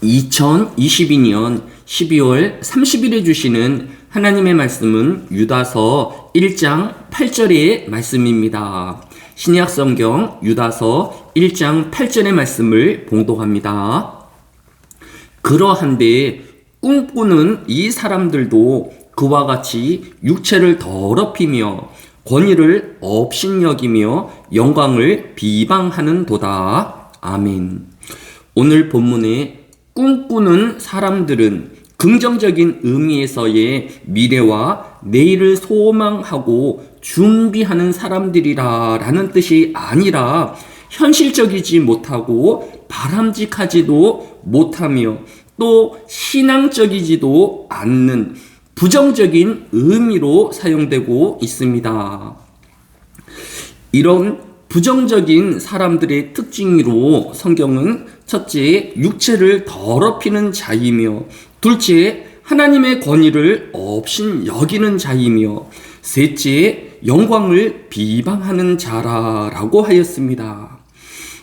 2022년 12월 30일에 주시는 하나님의 말씀은 유다서 1장 8절의 말씀입니다. 신약 성경 유다서 1장 8절의 말씀을 봉독합니다. 그러한데 꿈꾸는 이 사람들도 그와 같이 육체를 더럽히며 권위를 업신여기며 영광을 비방하는도다. 아멘. 오늘 본문에 꿈꾸는 사람들은 긍정적인 의미에서의 미래와 내일을 소망하고 준비하는 사람들이라 라는 뜻이 아니라 현실적이지 못하고 바람직하지도 못하며 또 신앙적이지도 않는 부정적인 의미로 사용되고 있습니다. 이런 부정적인 사람들의 특징으로 성경은 첫째, 육체를 더럽히는 자이며 둘째, 하나님의 권위를 업신 여기는 자이며 셋째, 영광을 비방하는 자라라고 하였습니다.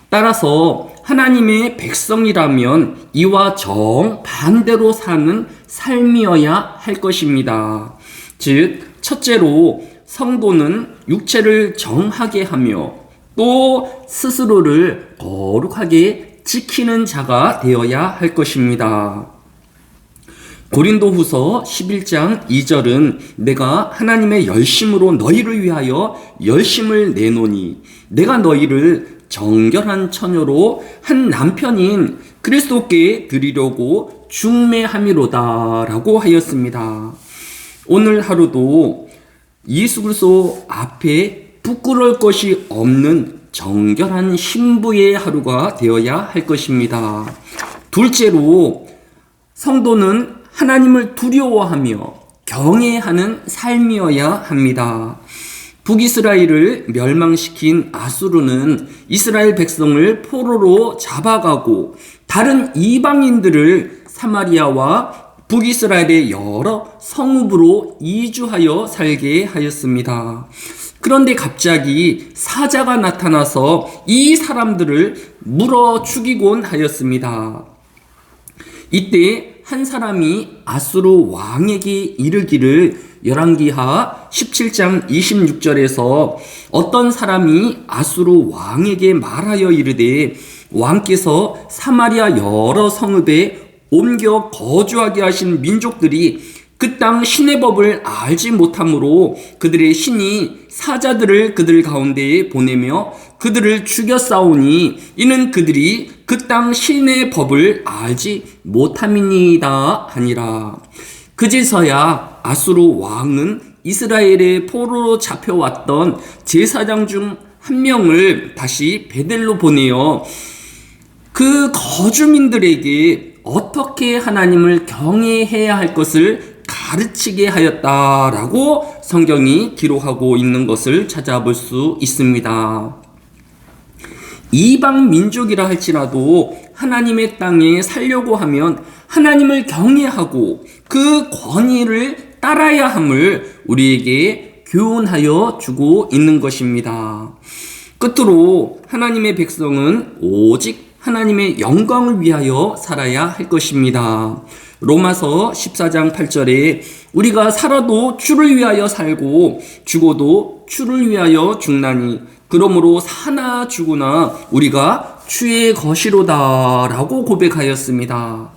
따라서 하나님의 백성이라면 이와 정반대로 사는 삶이어야 할 것입니다. 즉, 첫째로 성도는 육체를 정하게 하며 또 스스로를 거룩하게 지키는 자가 되어야 할 것입니다. 고린도후서 11장 2절은 내가 하나님의 열심으로 너희를 위하여 열심을 내노니 내가 너희를 정결한 처녀로 한 남편인 그리스도께 드리려고 중매함이로다 라고 하였습니다. 오늘 하루도 예수 그리스도 앞에 부끄러울 것이 없는 정결한 신부의 하루가 되어야 할 것입니다. 둘째로 성도는 하나님을 두려워하며 경외하는 삶이어야 합니다. 북이스라엘을 멸망시킨 아수르는 이스라엘 백성을 포로로 잡아가고 다른 이방인들을 사마리아와 북이스라엘의 여러 성읍으로 이주하여 살게 하였습니다. 그런데 갑자기 사자가 나타나서 이 사람들을 물어 죽이곤 하였습니다. 이때 한 사람이 아수르 왕에게 이르기를 열왕기하 17장 26절에서 어떤 사람이 아수르 왕에게 말하여 이르되 왕께서 사마리아 여러 성읍에 옮겨 거주하게 하신 민족들이 그 땅 신의 법을 알지 못하므로 그들의 신이 사자들을 그들 가운데에 보내며 그들을 죽였사오니 이는 그들이 그 땅 신의 법을 알지 못함이니이다 하니라. 그제서야 아수르 왕은 이스라엘의 포로로 잡혀왔던 제사장 중 한 명을 다시 베델로 보내어 그 거주민들에게 어떻게 하나님을 경외해야 할 것을 가르치게 하였다라고 성경이 기록하고 있는 것을 찾아볼 수 있습니다. 이방 민족이라 할지라도 하나님의 땅에 살려고 하면 하나님을 경외하고 그 권위를 따라야 함을 우리에게 교훈하여 주고 있는 것입니다. 끝으로 하나님의 백성은 오직 하나님의 영광을 위하여 살아야 할 것입니다. 로마서 14장 8절에 우리가 살아도 주를 위하여 살고 죽어도 주를 위하여 죽나니 그러므로 사나 죽으나 우리가 주의 것이로다 라고 고백하였습니다.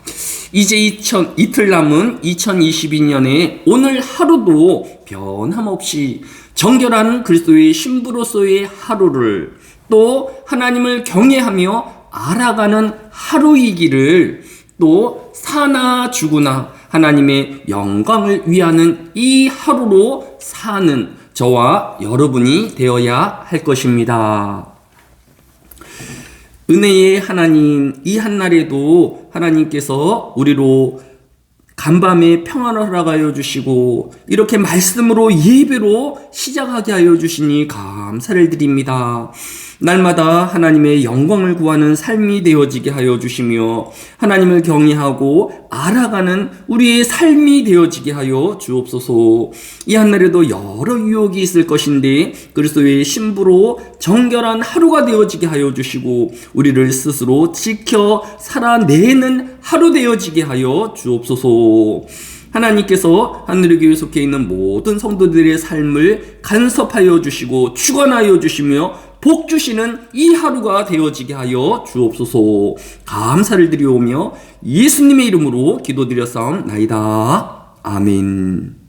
이제 이틀 남은 2022년에 오늘 하루도 변함없이 정결한 그리스도의 신부로서의 하루를 또 하나님을 경외하며 알아가는 하루이기를 또 사나 죽으나 하나님의 영광을 위하는 이 하루로 사는 저와 여러분이 되어야 할 것입니다. 은혜의 하나님, 이 한날에도 하나님께서 우리로 간밤에 평안을 허락하여 주시고 이렇게 말씀으로 예배로 시작하게 하여 주시니 감사를 드립니다. 날마다 하나님의 영광을 구하는 삶이 되어지게 하여 주시며 하나님을 경외하고 알아가는 우리의 삶이 되어지게 하여 주옵소서. 이 한날에도 여러 유혹이 있을 것인데 그리스도의 신부로 정결한 하루가 되어지게 하여 주시고 우리를 스스로 지켜 살아내는 하루 되어지게 하여 주옵소서. 하나님께서 하늘의 교회에 속해 있는 모든 성도들의 삶을 간섭하여 주시고 축원하여 주시며 복 주시는 이 하루가 되어지게 하여 주옵소서. 감사를 드리오며 예수님의 이름으로 기도드렸사옵나이다. 아멘.